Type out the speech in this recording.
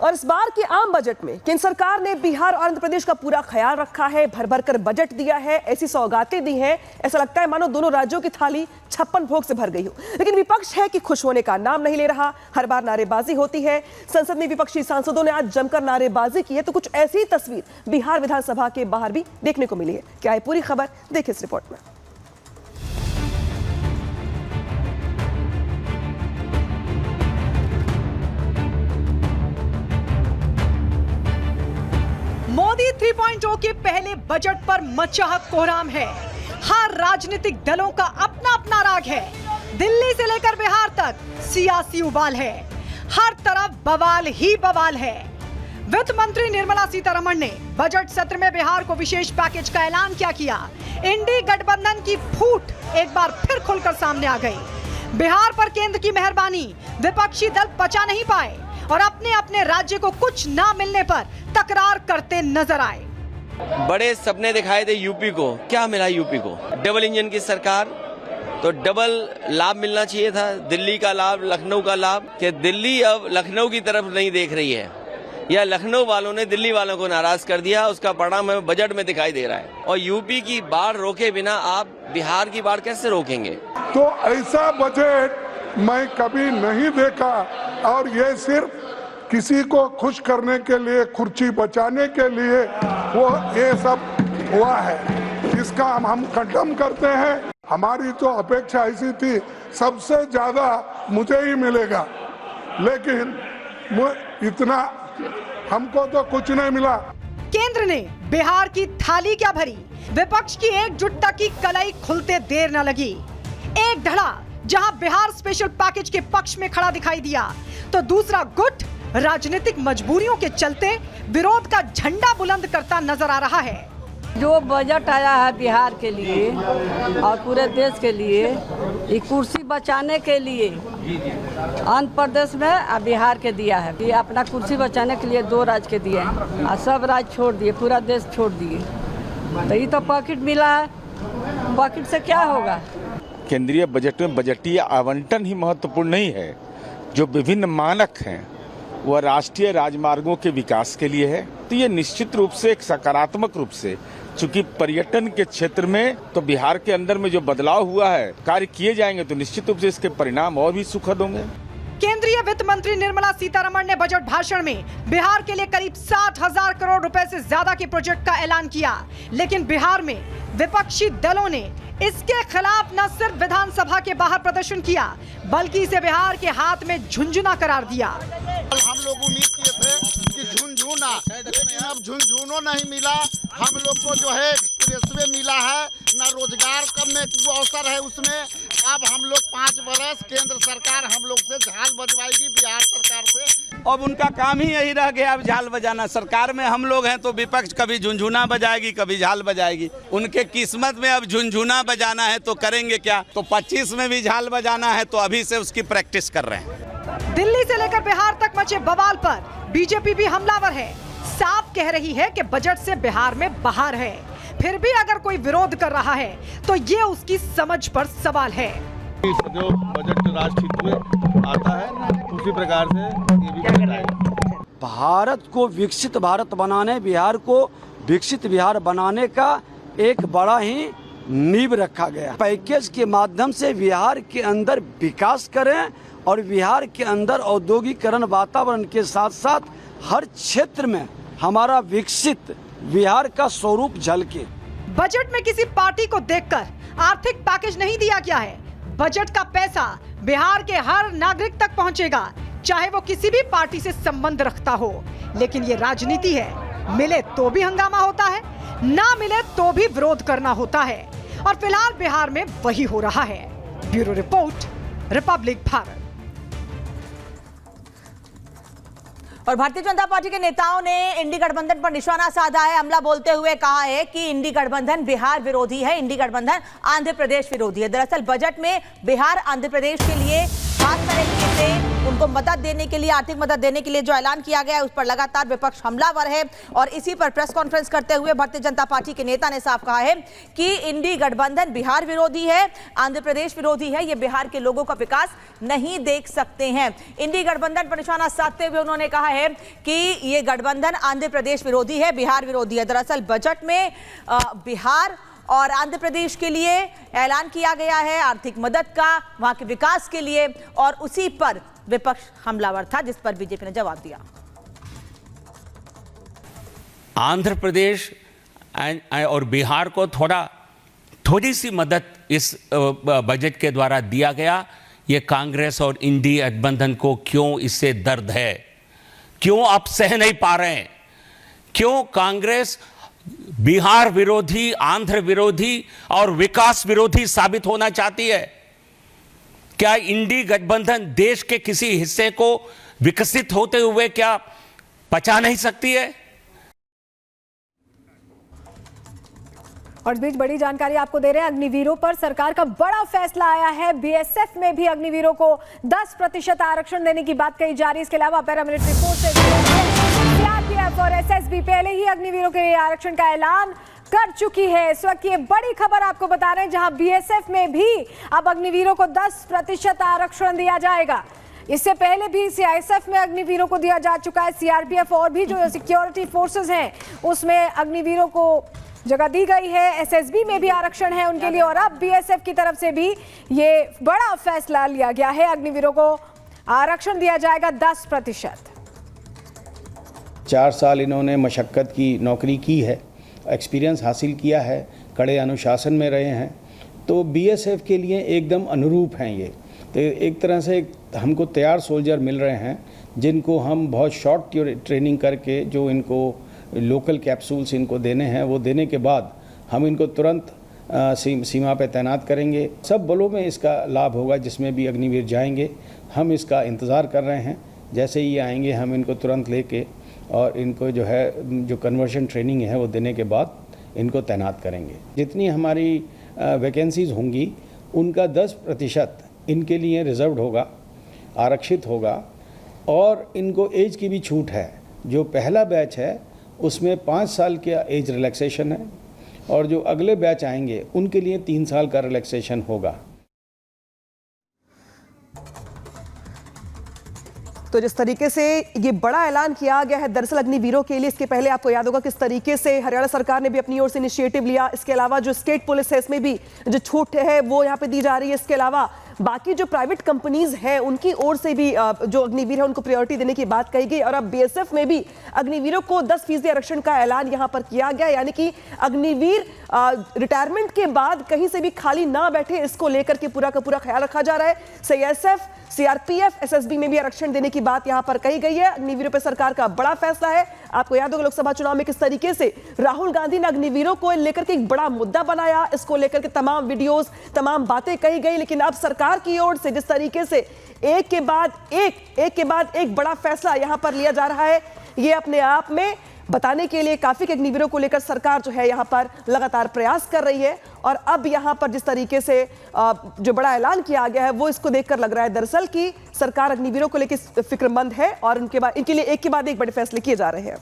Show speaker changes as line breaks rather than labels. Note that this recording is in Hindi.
और इस बार के आम बजट में केंद्र सरकार ने बिहार और आंध्र प्रदेश का पूरा ख्याल रखा है, भर भर कर बजट दिया है, ऐसी सौगातें दी हैं, ऐसा लगता है मानो दोनों राज्यों की थाली 56 भोग से भर गई हो। लेकिन विपक्ष है कि खुश होने का नाम नहीं ले रहा, हर बार नारेबाजी होती है। संसद में विपक्षी सांसदों ने आज जमकर नारेबाजी की है, तो कुछ ऐसी तस्वीर बिहार विधानसभा के बाहर भी देखने को मिली है। क्या है पूरी खबर, देखिए इस रिपोर्ट में।
मोदी 3.0 के पहले बजट पर मचा कोहराम है। हर राजनीतिक दलों का अपना अपना राग है। दिल्ली से लेकर बिहार तक सियासी उबाल है। हर तरफ बवाल ही बवाल है। वित्त मंत्री निर्मला सीतारमण ने बजट सत्र में बिहार को विशेष पैकेज का ऐलान क्या किया। इंडी गठबंधन की फूट एक बार फिर खुलकर सामने आ गई। बिहार पर केंद्र की मेहरबानी विपक्षी दल पचा नहीं पाए और अपने अपने राज्य को कुछ ना मिलने पर तकरार करते नजर आए।
बड़े सपने दिखाए थे यूपी को, क्या मिला यूपी को? डबल इंजन की सरकार, तो डबल लाभ मिलना चाहिए था। दिल्ली का लाभ, लखनऊ का लाभ, कि दिल्ली अब लखनऊ की तरफ नहीं देख रही है, या लखनऊ वालों ने दिल्ली वालों को नाराज कर दिया, उसका परिणाम हमें बजट में दिखाई दे रहा है। और यूपी की बाढ़ रोके बिना आप बिहार की बाढ़ कैसे रोकेंगे?
तो ऐसा बजट मैं कभी नहीं देखा, और ये सिर्फ किसी को खुश करने के लिए, कुर्सी बचाने के लिए वो ये सब हुआ है। इसका हम खंडन करते हैं। हमारी तो अपेक्षा ऐसी थी सबसे ज्यादा मुझे ही मिलेगा, लेकिन इतना हमको तो कुछ नहीं मिला।
केंद्र ने बिहार की थाली क्या भरी, विपक्ष की एकजुटता की कलाई खुलते देर न लगी। एक धड़ा जहां बिहार स्पेशल पैकेज के पक्ष में खड़ा दिखाई दिया, तो दूसरा गुट राजनीतिक मजबूरियों के चलते विरोध का झंडा बुलंद करता नजर आ रहा है।
जो बजट आया है बिहार के लिए और पूरे देश के लिए, ये कुर्सी बचाने के लिए आंध्र प्रदेश में और बिहार के दिया है। ये अपना कुर्सी बचाने के लिए 2 राज्य के दिए हैं और सब राज्य छोड़ दिए, पूरा देश छोड़ दिए। तो ये तो पॉकेट मिला है, पॉकेट से क्या होगा?
केंद्रीय बजट में बजटीय आवंटन ही महत्वपूर्ण नहीं है। जो विभिन्न मानक हैं वह राष्ट्रीय राजमार्गों के विकास के लिए है। तो ये निश्चित रूप से एक सकारात्मक रूप से, चूंकि पर्यटन के क्षेत्र में तो बिहार के अंदर में जो बदलाव हुआ है, कार्य किए जाएंगे तो निश्चित रूप से इसके परिणाम और भी सुखद होंगे।
केंद्रीय वित्त मंत्री निर्मला सीतारमण ने बजट भाषण में बिहार के लिए करीब 60,000 करोड़ रुपए से ज्यादा के प्रोजेक्ट का ऐलान किया, लेकिन बिहार में विपक्षी दलों ने इसके खिलाफ न सिर्फ विधानसभा के बाहर प्रदर्शन किया, बल्कि इसे बिहार के हाथ में झुनझुना करार दिया।
हम लोग उम्मीद किए थे कि झुनझुना, लेकिन अब झुनझुनो नहीं मिला। हम लोग को जो है रेसवे मिला है, न रोजगार करने का अवसर है उसमें। अब हम लोग 5 बरस केंद्र सरकार हम लोग से झाल बजवाएगी, बिहार सरकार से।
अब उनका काम ही यही रह गया, अब झाल बजाना। सरकार में हम लोग हैं तो विपक्ष कभी झुनझुना बजाएगी, कभी झाल बजाएगी। उनके किस्मत में अब झुनझुना बजाना है तो करेंगे क्या? तो 25 में भी झाल बजाना है, तो अभी से उसकी प्रैक्टिस कर रहे हैं।
दिल्ली से लेकर बिहार तक मचे बवाल पर बीजेपी भी हमलावर है। साफ कह रही है कि बजट से बिहार में बाहर है, फिर भी अगर कोई विरोध कर रहा है तो ये उसकी समझ पर सवाल है।
जो बजट राष्ट्रहित में आता है उसी प्रकार से ये भी बजट आएगा।
भारत को विकसित भारत बनाने, बिहार को विकसित बिहार बनाने का एक बड़ा ही नींव रखा गया। पैकेज के माध्यम से बिहार के अंदर विकास करें और बिहार के अंदर औद्योगिकरण वातावरण के साथ साथ हर क्षेत्र में हमारा विकसित बिहार का स्वरूप झलके।
बजट में किसी पार्टी को देखकर आर्थिक पैकेज नहीं दिया गया है। बजट का पैसा बिहार के हर नागरिक तक पहुंचेगा, चाहे वो किसी भी पार्टी से संबंध रखता हो। लेकिन ये राजनीति है, मिले तो भी हंगामा होता है, ना मिले तो भी विरोध करना होता है। और फिलहाल बिहार में वही हो रहा है। Bureau report, Republic Bharat.
और भारतीय जनता पार्टी के नेताओं ने इंडी गठबंधन पर निशाना साधा है। हमला बोलते हुए कहा है कि इंडी गठबंधन बिहार विरोधी है, इंडी गठबंधन आंध्र प्रदेश विरोधी है। दरअसल बजट में बिहार आंध्र प्रदेश के लिए खास तरीके से उनको मदद देने के लिए, आर्थिक मदद देने के लिए जो ऐलान किया गया है उस पर लगातार विपक्ष हमलावर है। और इसी पर प्रेस कॉन्फ्रेंस करते हुए भारतीय जनता पार्टी के नेता ने साफ कहा है कि इंडी गठबंधन बिहार विरोधी है, आंध्र प्रदेश विरोधी है, ये बिहार के लोगों का विकास नहीं देख सकते हैं। इंडी गठबंधन पर निशाना साधते हुए उन्होंने कहा है कि ये गठबंधन आंध्र प्रदेश विरोधी है, बिहार विरोधी है। दरअसल बजट में बिहार और आंध्र प्रदेश के लिए ऐलान किया गया है आर्थिक मदद का, वहां के विकास के लिए, और उसी पर विपक्ष हमलावर था, जिस पर बीजेपी ने जवाब दिया।
आंध्र प्रदेश और बिहार को थोड़ी सी मदद इस बजट के द्वारा दिया गया। ये कांग्रेस और इंडी गठबंधन को क्यों इससे दर्द है, क्यों आप सह नहीं पा रहे हैं? क्यों कांग्रेस बिहार विरोधी, आंध्र विरोधी और विकास विरोधी साबित होना चाहती है? क्या इंडी गठबंधन देश के किसी हिस्से को विकसित होते हुए क्या पचा नहीं सकती है?
और इस बीच बड़ी जानकारी आपको दे रहे हैं, अग्निवीरों पर सरकार का बड़ा फैसला आया है। बीएसएफ में भी अग्निवीरों को 10% आरक्षण देने की बात कही जा रही है। इसके अलावा पैरामिलिट्री फोर्सेज, सीआरपीएफ और एसएसबी पहले ही अग्निवीरों के लिए आरक्षण का ऐलान कर चुकी है। इस वक्त ये बड़ी खबर आपको बता रहे हैं, जहां बीएसएफ में भी अब अग्निवीरों को 10% आरक्षण दिया जाएगा। इससे पहले भी सीआईएसएफ में अग्निवीरों को दिया जा चुका है। सीआरपीएफ और भी जो सिक्योरिटी फोर्सेज हैं उसमें अग्निवीरों को जगह दी गई है। एसएसबी में भी आरक्षण है उनके लिए, और अब बीएसएफ की तरफ से भी ये बड़ा फैसला लिया गया है, अग्निवीरों को आरक्षण दिया जाएगा 10%।
4 साल इन्होंने मशक्क़त की नौकरी की है, एक्सपीरियंस हासिल किया है, कड़े अनुशासन में रहे हैं, तो बीएसएफ के लिए एकदम अनुरूप हैं ये। तो एक तरह से हमको तैयार सोल्जर मिल रहे हैं, जिनको हम बहुत शॉर्ट ट्रेनिंग करके जो इनको लोकल कैप्सूल्स इनको देने हैं, वो देने के बाद हम इनको तुरंत सीमा पे तैनात करेंगे। सब बलों में इसका लाभ होगा, जिसमें भी अग्निवीर जाएंगे। हम इसका इंतज़ार कर रहे हैं, जैसे ही आएंगे हम इनको तुरंत लेके और इनको जो कन्वर्शन ट्रेनिंग है वो देने के बाद इनको तैनात करेंगे। जितनी हमारी वैकेंसीज़ होंगी उनका 10% इनके लिए रिज़र्व्ड होगा, आरक्षित होगा, और इनको एज की भी छूट है। जो पहला बैच है उसमें 5 साल का एज रिलैक्सेशन है, और जो अगले बैच आएंगे उनके लिए 3 साल का रिलैक्सेशन होगा।
तो जिस तरीके से ये बड़ा ऐलान किया गया है दरअसल अग्निवीरों के लिए, इसके पहले आपको याद होगा किस तरीके से हरियाणा सरकार ने भी अपनी ओर से इनिशिएटिव लिया। इसके अलावा जो स्टेट पुलिस है इसमें भी जो छूट है वो यहाँ पे दी जा रही है। इसके अलावा बाकी जो प्राइवेट कंपनीज हैं उनकी ओर से भी जो अग्निवीर है उनको प्रायोरिटी देने की बात कही गई। और अब बीएसएफ में भी अग्निवीरों को 10% आरक्षण का ऐलान यहाँ पर किया गया, यानी कि अग्निवीर रिटायरमेंट के बाद कहीं से भी खाली ना बैठे, इसको लेकर के पूरा का पूरा ख्याल रखा जा रहा है। सीआईएसएफ, सीआरपीएफ, एसएसबी में भी आरक्षण देने की बात यहां पर कही गई है। अग्निवीरों पर सरकार का बड़ा फैसला है। आपको याद होगा लोकसभा चुनाव में किस तरीके से राहुल गांधी ने अग्निवीरों को लेकर के एक बड़ा मुद्दा बनाया, इसको लेकर के तमाम वीडियोस, तमाम बातें कही गई। लेकिन अब सरकार की ओर से जिस तरीके से एक के बाद एक बड़ा फैसला यहां पर लिया जा रहा है, ये अपने आप में बताने के लिए काफी के अग्निवीरों को लेकर सरकार जो है यहां पर लगातार प्रयास कर रही है। और अब यहां पर जिस तरीके से जो बड़ा ऐलान किया गया है वो इसको देखकर लग रहा है दरअसल कि सरकार अग्निवीरों को लेकर फिक्रमंद है और इनके बाद इनके लिए एक के बाद एक बड़े फैसले किए जा रहे हैं।